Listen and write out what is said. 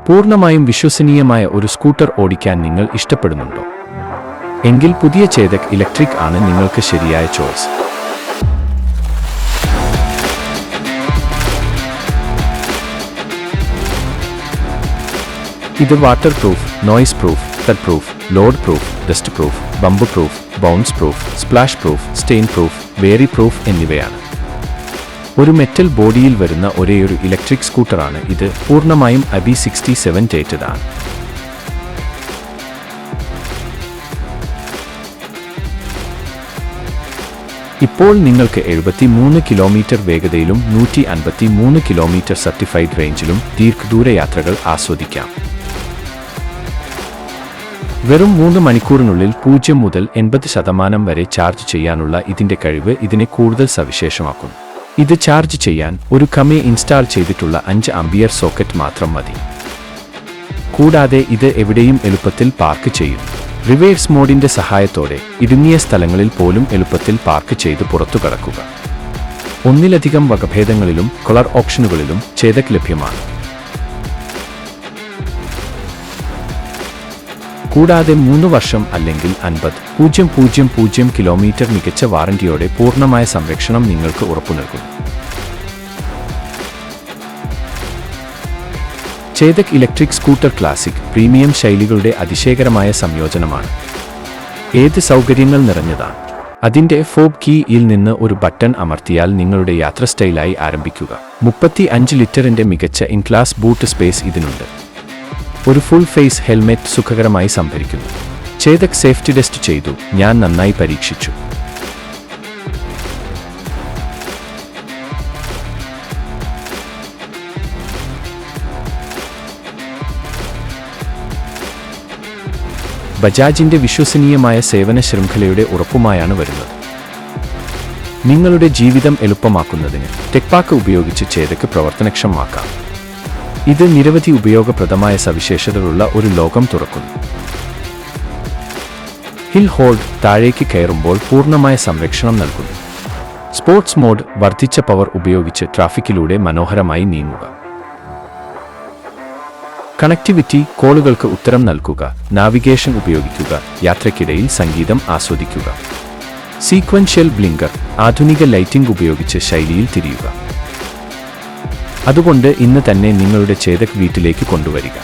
പൂർണ്ണമായും വിശ്വസനീയമായ ഒരു സ്കൂട്ടർ ഓടിക്കാൻ നിങ്ങൾ ഇഷ്ടപ്പെടുന്നുണ്ടോ? എങ്കിൽ പുതിയ ചേതക് ഇലക്ട്രിക് ആണ് നിങ്ങൾക്ക് ശരിയായ ചോയ്സ്. ഇത് വാട്ടർ പ്രൂഫ്, നോയ്സ് പ്രൂഫ്, തട്ട് proof, load proof, dust proof, bump proof, bounce proof, splash proof, stain proof, very proof എന്നിവയാണ്. ഒരു മെറ്റൽ ബോഡിയിൽ വരുന്ന ഒരേയൊരു ഇലക്ട്രിക് സ്കൂട്ടറാണ് ഇത്. പൂർണ്ണമായും IP67 റേറ്റഡ് ആണ്. ഇപ്പോൾ നിങ്ങൾക്ക് 73 കിലോമീറ്റർ വേഗതയിലും 153 കിലോമീറ്റർ സർട്ടിഫൈഡ് റേഞ്ചിലും ദീർഘദൂര യാത്രകൾ ആസ്വദിക്കാം. വെറും 3 മണിക്കൂറിനുള്ളിൽ 0 മുതൽ 80% വരെ ചാർജ് ചെയ്യാനുള്ള ഇതിന്റെ കഴിവ് ഇതിനെ കൂടുതൽ സവിശേഷമാക്കുന്നു. ഇത് ചാർജ് ചെയ്യാൻ ഒരു കമേ ഇൻസ്റ്റാൾ ചെയ്തിട്ടുള്ള 5 ആംപിയർ സോക്കറ്റ് മാത്രം മതി. കൂടാതെ ഇത് എവിടെയും എളുപ്പത്തിൽ പാർക്ക് ചെയ്യുന്നു. റിവേഴ്സ് മോഡിന്റെ സഹായത്തോടെ ഇടുങ്ങിയ സ്ഥലങ്ങളിൽ പോലും എളുപ്പത്തിൽ പാർക്ക് ചെയ്ത് പുറത്തു കടക്കുക. ഒന്നിലധികം വകഭേദങ്ങളിലും കളർ ഓപ്ഷനുകളിലും ചേതക് ലഭ്യമാണ്. കൂടാതെ 3 വർഷം അല്ലെങ്കിൽ 50,000 കിലോമീറ്റർ മികച്ച വാറന്റിയോടെ പൂർണ്ണമായ സംരക്ഷണം നിങ്ങൾക്ക് ഉറപ്പുനൽകുന്നു. Chetak electric scooter classic, premium ശൈലികളുടെ അതിശയകരമായ സംയോജനമാണ്. ഏത് സൗകര്യങ്ങൾ നിറഞ്ഞതാണ്! അതിന്റെ ഫോബ് കീയിൽ നിന്ന് ഒരു ബട്ടൺ അമർത്തിയാൽ നിങ്ങളുടെ യാത്ര സ്റ്റൈലായി ആരംഭിക്കുക. 35 ലിറ്ററിന്റെ മികച്ച ഇൻ ക്ലാസ് ബൂട്ട് സ്പേസ് ഇതിനുണ്ട്. ഒരു ഫുൾ ഫേസ് ഹെൽമെറ്റ് സുഖകരമായി സംഭരിക്കുന്നു. ചേതക് സേഫ്റ്റി ടെസ്റ്റ് ചെയ്തു. ഞാൻ നന്നായി പരീക്ഷിച്ചു. ബജാജിന്റെ വിശ്വസനീയമായ സേവന ശൃംഖലയുടെ ഉറപ്പുമായാണ് വരുന്നത്. നിങ്ങളുടെ ജീവിതം എളുപ്പമാക്കുന്നതിന് ടെക്പാക്ക് ഉപയോഗിച്ച് ചേതക് പ്രവർത്തനക്ഷമമാക്കാം. ഇത് നിരവധി ഉപയോഗപ്രദമായ സവിശേഷതകളുള്ള ഒരു ലോകം തുറക്കുന്നു. ഹിൽ ഹോൾഡ്, താഴേക്ക് കയറുമ്പോൾ പൂർണ്ണമായ സംരക്ഷണം നൽകുന്നു. സ്പോർട്സ് മോഡ്, വർദ്ധിച്ച പവർ ഉപയോഗിച്ച് ട്രാഫിക്കിലൂടെ മനോഹരമായി നീങ്ങുക. കണക്ടിവിറ്റി, കോളുകൾക്ക് ഉത്തരം നൽകുക, നാവിഗേഷൻ ഉപയോഗിക്കുക, യാത്രയ്ക്കിടയിൽ സംഗീതം ആസ്വദിക്കുക. സീക്വൻഷ്യൽ ബ്ലിങ്കർ, ആധുനിക ലൈറ്റിംഗ് ഉപയോഗിച്ച് ശൈലിയിൽ തിരിയുക. അതുകൊണ്ട് ഇന്ന് തന്നെ നിങ്ങളുടെ ചേതക് വീട്ടിലേക്ക് കൊണ്ടുവരിക.